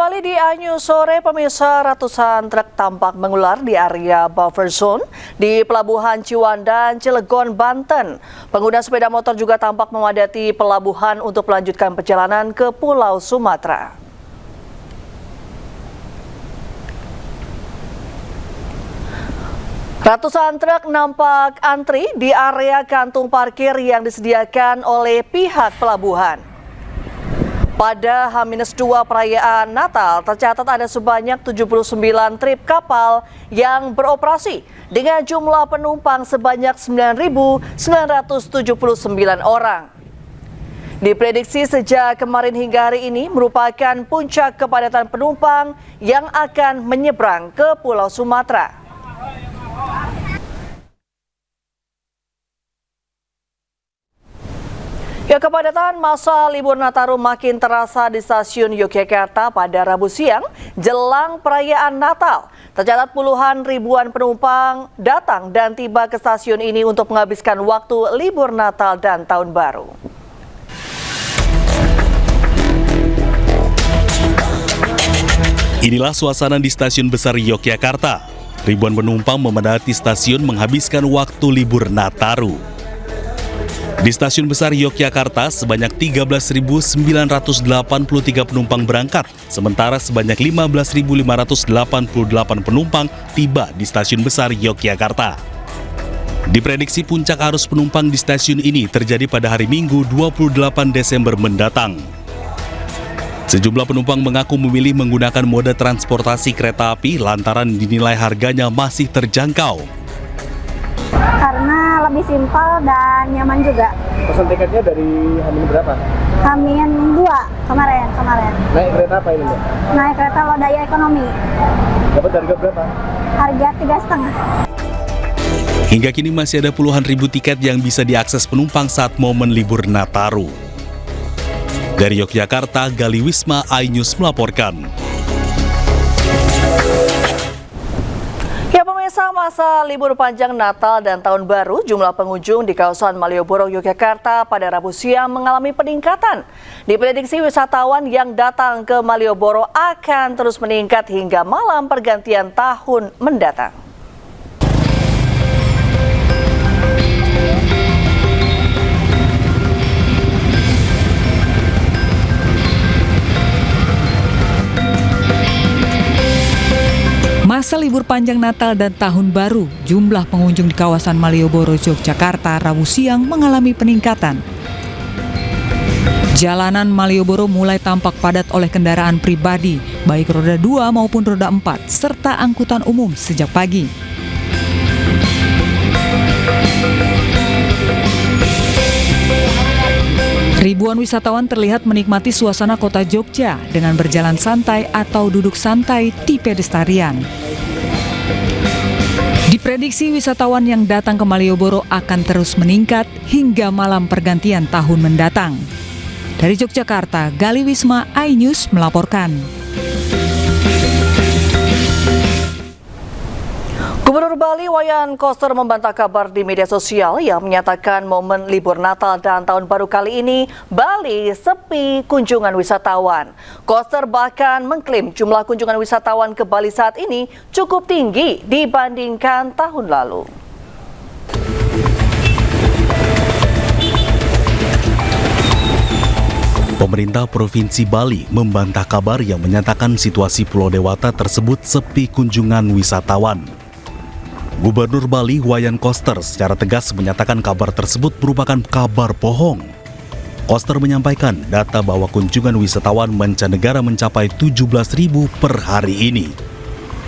Kembali di Anyu sore, pemirsa, ratusan truk tampak mengular di area buffer zone di Pelabuhan Ciwandan, Cilegon, Banten. Pengguna sepeda motor juga tampak memadati pelabuhan untuk melanjutkan perjalanan ke Pulau Sumatera. Ratusan truk nampak antri di area kantung parkir yang disediakan oleh pihak pelabuhan. Pada H-2 perayaan Natal, tercatat ada sebanyak 79 trip kapal yang beroperasi dengan jumlah penumpang sebanyak 9.979 orang. Diprediksi sejak kemarin hingga hari ini merupakan puncak kepadatan penumpang yang akan menyeberang ke Pulau Sumatera. Kepadatan masa libur Nataru makin terasa di stasiun Yogyakarta pada Rabu siang jelang perayaan Natal. Tercatat puluhan ribuan penumpang datang dan tiba ke stasiun ini untuk menghabiskan waktu libur Natal dan Tahun Baru. Inilah suasana di Stasiun Besar Yogyakarta. Ribuan penumpang memadati stasiun menghabiskan waktu libur Nataru. Di Stasiun Besar Yogyakarta, sebanyak 13.983 penumpang berangkat, sementara sebanyak 15.588 penumpang tiba di Stasiun Besar Yogyakarta. Diprediksi puncak arus penumpang di stasiun ini terjadi pada hari Minggu 28 Desember mendatang. Sejumlah penumpang mengaku memilih menggunakan moda transportasi kereta api lantaran dinilai harganya masih terjangkau. Karena lebih simpel dan nyaman juga. Pesan tiketnya dari Hamin berapa? Hamin 2 kemarin. Naik kereta apa ini, Mbak? Naik kereta Lodaya Ekonomi. Dapat harga berapa? Harga 3,5. Hingga kini masih ada puluhan ribu tiket yang bisa diakses penumpang saat momen libur Nataru. Dari Yogyakarta, Gali Wisma, iNews melaporkan. Pemirsa, masa libur panjang Natal dan Tahun Baru, jumlah pengunjung di kawasan Malioboro, Yogyakarta pada Rabu siang mengalami peningkatan. Diprediksi wisatawan yang datang ke Malioboro akan terus meningkat hingga malam pergantian tahun mendatang. Masa libur panjang Natal dan Tahun Baru, jumlah pengunjung di kawasan Malioboro, Yogyakarta, Rabu siang mengalami peningkatan. Jalanan Malioboro mulai tampak padat oleh kendaraan pribadi, baik roda 2 maupun roda 4, serta angkutan umum sejak pagi. Ribuan wisatawan terlihat menikmati suasana kota Jogja dengan berjalan santai atau duduk santai di pedestarian. Diprediksi wisatawan yang datang ke Malioboro akan terus meningkat hingga malam pergantian tahun mendatang. Dari Yogyakarta, Gali Wisma, iNews melaporkan. Gubernur Bali Wayan Koster membantah kabar di media sosial yang menyatakan momen libur Natal dan Tahun Baru kali ini Bali sepi kunjungan wisatawan. Koster bahkan mengklaim jumlah kunjungan wisatawan ke Bali saat ini cukup tinggi dibandingkan tahun lalu. Pemerintah Provinsi Bali membantah kabar yang menyatakan situasi Pulau Dewata tersebut sepi kunjungan wisatawan. Gubernur Bali Wayan Koster secara tegas menyatakan kabar tersebut merupakan kabar bohong. Koster menyampaikan data bahwa kunjungan wisatawan mancanegara mencapai 17.000 per hari ini.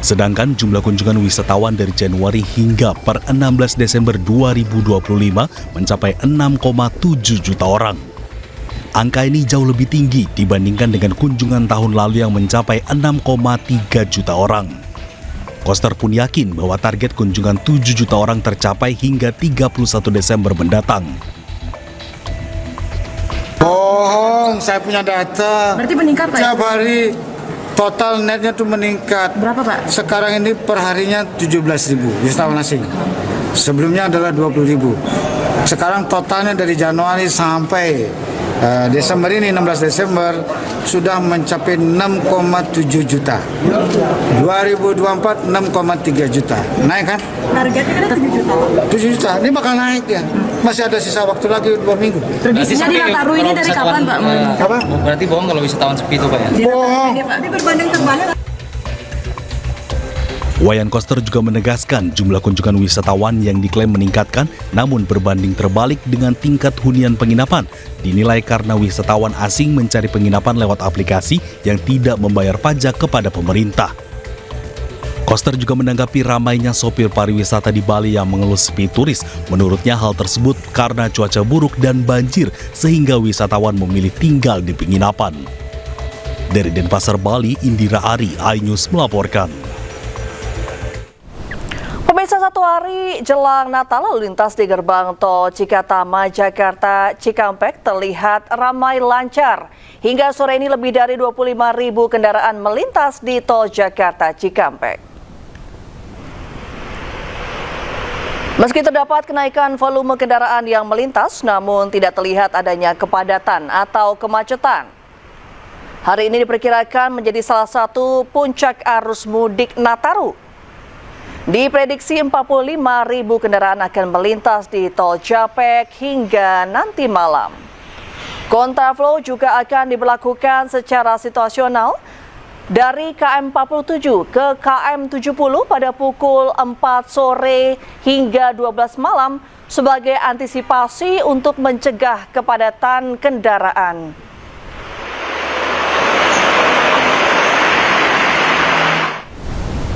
Sedangkan jumlah kunjungan wisatawan dari Januari hingga per 16 Desember 2025 mencapai 6,7 juta orang. Angka ini jauh lebih tinggi dibandingkan dengan kunjungan tahun lalu yang mencapai 6,3 juta orang. Koster pun yakin bahwa target kunjungan 7 juta orang tercapai hingga 31 Desember mendatang. Bohong, saya punya data. Berarti meningkat, Pak? Setiap hari total netnya tuh meningkat. Berapa, Pak? Sekarang ini per harinya 17.000 wisatawan asing. Sebelumnya adalah 20.000. Sekarang totalnya dari Januari sampai Desember ini 16 Desember sudah mencapai 6,7 juta. 2024 6,3 juta. Naik kan? Targetnya kan 7 juta. 7 juta. Ini bakal naik ya. Masih ada sisa waktu lagi 2 minggu. Tradisinya di Nataru ini dari kapan, Pak? Apa? Berarti bohong kalau wisatawan sepi itu, Pak ya? Bohong. Ini berbanding terbalik. Wayan Koster juga menegaskan jumlah kunjungan wisatawan yang diklaim meningkatkan, namun berbanding terbalik dengan tingkat hunian penginapan, dinilai karena wisatawan asing mencari penginapan lewat aplikasi yang tidak membayar pajak kepada pemerintah. Koster juga menanggapi ramainya sopir pariwisata di Bali yang mengeluh sepi turis. Menurutnya hal tersebut karena cuaca buruk dan banjir sehingga wisatawan memilih tinggal di penginapan. Dari Denpasar, Bali, Indira Ari, iNews melaporkan. Pemirsa, 1 hari jelang Natal, lalu lintas di gerbang tol Cikatama, Jakarta, Cikampek terlihat ramai lancar. Hingga sore ini lebih dari 25.000 kendaraan melintas di tol Jakarta, Cikampek. Meski terdapat kenaikan volume kendaraan yang melintas, namun tidak terlihat adanya kepadatan atau kemacetan. Hari ini diperkirakan menjadi salah satu puncak arus mudik Nataru. Diprediksi 45.000 kendaraan akan melintas di tol Japek hingga nanti malam. Kontraflow juga akan diberlakukan secara situasional dari KM 47 ke KM 70 pada pukul 4 sore hingga 12 malam sebagai antisipasi untuk mencegah kepadatan kendaraan.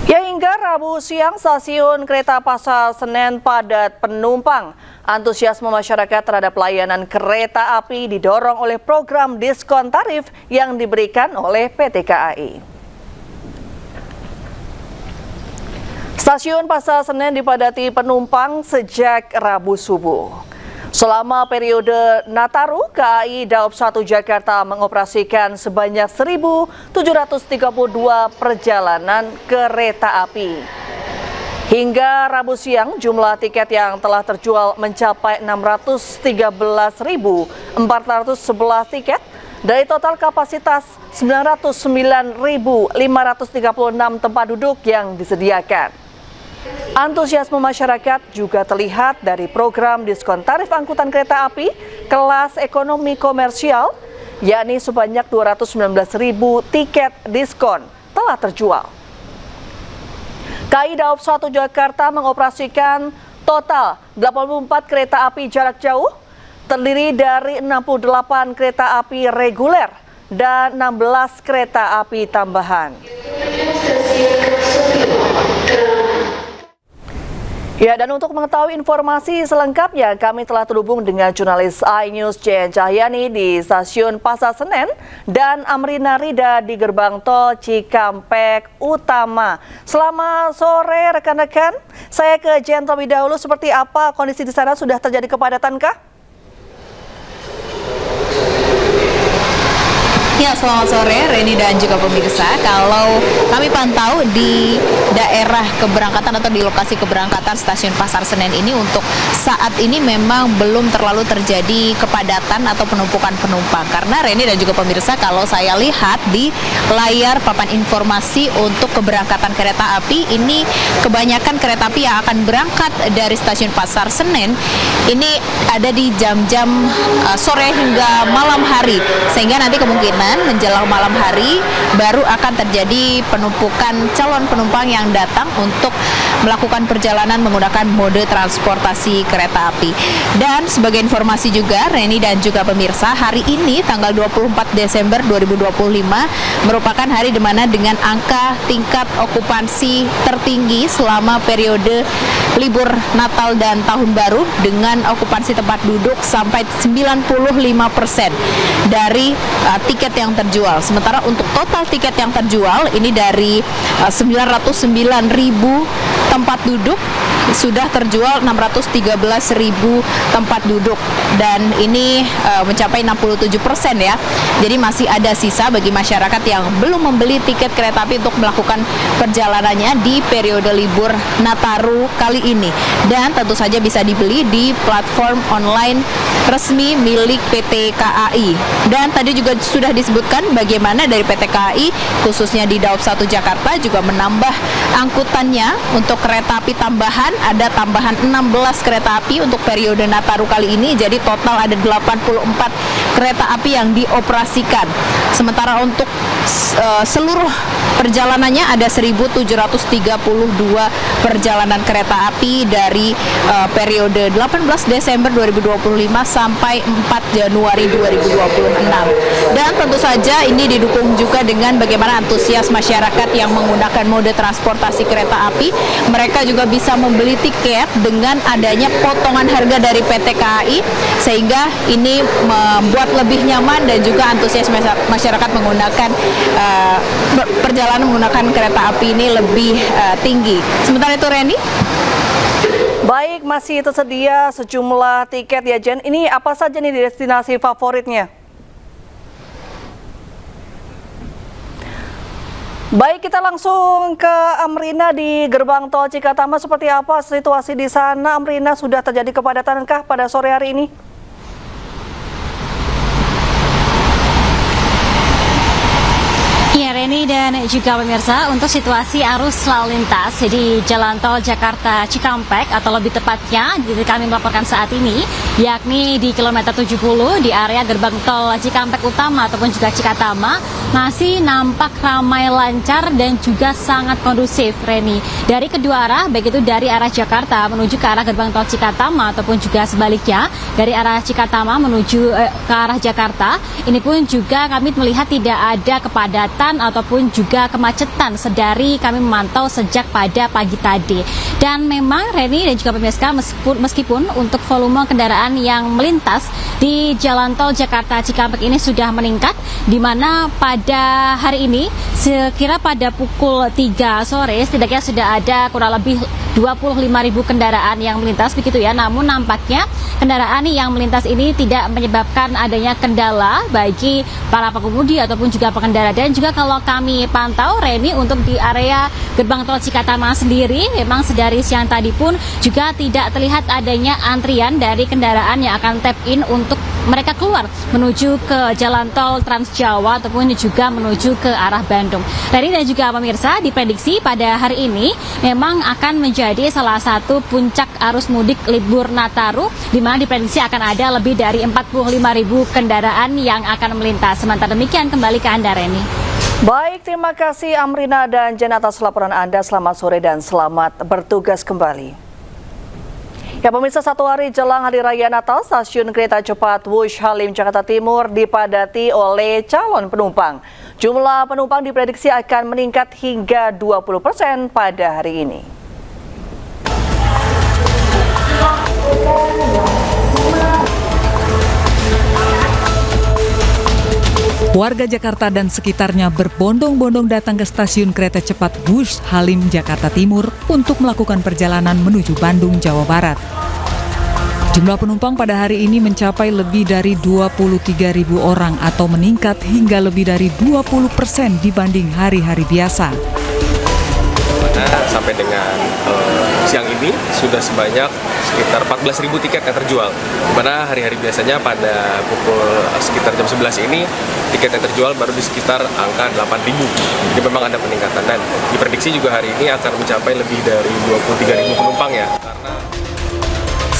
Ya, hingga Rabu siang stasiun kereta Pasar Senen padat penumpang. Antusiasme masyarakat terhadap layanan kereta api didorong oleh program diskon tarif yang diberikan oleh PT KAI. Stasiun Pasar Senen dipadati penumpang sejak Rabu subuh. Selama periode Nataru, KAI Daob 1 Jakarta mengoperasikan sebanyak 1.732 perjalanan kereta api. Hingga Rabu siang, jumlah tiket yang telah terjual mencapai 613.411 tiket dari total kapasitas 909.536 tempat duduk yang disediakan. Antusiasme masyarakat juga terlihat dari program diskon tarif angkutan kereta api kelas ekonomi komersial, yakni sebanyak 219.000 tiket diskon telah terjual. KAI Daob 1 Jakarta mengoperasikan total 84 kereta api jarak jauh, terdiri dari 68 kereta api reguler dan 16 kereta api tambahan. Ya, dan untuk mengetahui informasi selengkapnya, kami telah terhubung dengan jurnalis iNews Jen Cahyani di stasiun Pasar Senen dan Amrina Rida di gerbang tol Cikampek Utama. Selamat sore rekan-rekan, saya ke Jen terlebih dahulu. Seperti apa kondisi di sana, sudah terjadi kepadatankah? Ya, selamat sore Reni dan juga pemirsa. Kalau kami pantau di daerah keberangkatan atau di lokasi keberangkatan stasiun Pasar Senen ini untuk saat ini memang belum terlalu terjadi kepadatan atau penumpukan penumpang. Karena Reni dan juga pemirsa, kalau saya lihat di layar papan informasi untuk keberangkatan kereta api, ini kebanyakan kereta api yang akan berangkat dari stasiun Pasar Senen ini ada di jam-jam sore hingga malam hari. Sehingga nanti kemungkinan menjelang malam hari baru akan terjadi penumpukan calon penumpang yang datang untuk melakukan perjalanan menggunakan mode transportasi kereta api. Dan sebagai informasi juga Reni dan juga pemirsa, hari ini tanggal 24 Desember 2025 merupakan hari di mana dengan angka tingkat okupansi tertinggi selama periode libur Natal dan Tahun Baru dengan okupansi tempat duduk sampai 95% dari tiket yang terjual. Sementara untuk total tiket yang terjual ini dari 909.000 tempat duduk sudah terjual 613.000 tempat duduk dan ini mencapai 67% ya. Jadi masih ada sisa bagi masyarakat yang belum membeli tiket kereta api untuk melakukan perjalanannya di periode libur Nataru kali ini. Dan tentu saja bisa dibeli di platform online resmi milik PT KAI. Dan tadi juga sudah disebutkan bagaimana dari PT KAI khususnya di Daob 1 Jakarta juga menambah angkutannya untuk kereta api tambahan. Ada tambahan 16 kereta api untuk periode Nataru kali ini. Jadi total ada 84 kereta api yang dioperasikan. Sementara untuk seluruh perjalanannya ada 1.732 perjalanan kereta api dari periode 18 Desember 2025 sampai 4 Januari 2026. Dan tentu saja ini didukung juga dengan bagaimana antusias masyarakat yang menggunakan mode transportasi kereta api. Mereka juga bisa membeli tiket dengan adanya potongan harga dari PT KAI, sehingga ini membuat lebih nyaman dan juga antusias masyarakat menggunakan perjalanan menggunakan kereta api ini lebih tinggi. Sementara itu Reni. Baik, masih tersedia sejumlah tiket ya Jen. Ini apa saja nih destinasi favoritnya? Baik, kita langsung ke Amrina di Gerbang Tol Cikatama. Seperti apa situasi di sana, Amrina? Sudah terjadi kepadatankah pada sore hari ini? Ya, Reni dan juga pemirsa, untuk situasi arus lalu lintas di Jalan Tol Jakarta Cikampek atau lebih tepatnya kami melaporkan saat ini, yakni di kilometer 70 di area gerbang tol Cikampek Utama ataupun juga Cikatama, masih nampak ramai lancar dan juga sangat kondusif, Reni. Dari kedua arah, baik itu dari arah Jakarta menuju ke arah gerbang tol Cikatama ataupun juga sebaliknya dari arah Cikatama menuju ke arah Jakarta, ini pun juga kami melihat tidak ada kepadatan ataupun juga kemacetan sedari kami memantau sejak pada pagi tadi. Dan memang Reni dan juga pemirsa, meskipun untuk volume kendaraan yang melintas di Jalan Tol Jakarta Cikampek ini sudah meningkat, di mana pada hari ini sekira pada pukul 3 sore setidaknya sudah ada kurang lebih 25.000 kendaraan yang melintas begitu ya. Namun nampaknya kendaraan yang melintas ini tidak menyebabkan adanya kendala bagi para pengemudi ataupun juga pengendara. Dan juga kalau kami pantau Reni, untuk di area gerbang tol Cikatama sendiri memang sedari siang tadi pun juga tidak terlihat adanya antrian dari kendaraan yang akan tap in untuk mereka keluar menuju ke jalan tol Trans Jawa ataupun juga menuju ke arah Bandung. Reni dan juga pemirsa, diprediksi pada hari ini memang akan menjadi salah satu puncak arus mudik libur Nataru, di mana diprediksi akan ada lebih dari 45.000 kendaraan yang akan melintas. Sementara demikian, kembali ke Anda Reni. Baik, terima kasih Amrina dan Jen atas laporan Anda. Selamat sore dan selamat bertugas kembali. Ya pemirsa, satu hari jelang Hari Raya Natal, stasiun kereta cepat Wush Halim Jakarta Timur dipadati oleh calon penumpang. Jumlah penumpang diprediksi akan meningkat hingga 20% pada hari ini. Warga Jakarta dan sekitarnya berbondong-bondong datang ke stasiun kereta cepat Wush Halim Jakarta Timur untuk melakukan perjalanan menuju Bandung, Jawa Barat. Jumlah penumpang pada hari ini mencapai lebih dari 23.000 orang atau meningkat hingga lebih dari 20% dibanding hari-hari biasa. Sampai dengan siang ini sudah sebanyak sekitar 14.000 tiket yang terjual. Di mana hari-hari biasanya pada pukul sekitar jam 11 ini tiket yang terjual baru di sekitar angka 8.000. Jadi memang ada peningkatan dan diprediksi juga hari ini akan mencapai lebih dari 23.000 penumpang ya.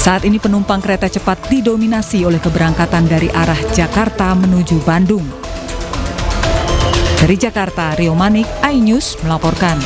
Saat ini penumpang kereta cepat didominasi oleh keberangkatan dari arah Jakarta menuju Bandung. Dari Jakarta, Rio Manik, iNews melaporkan.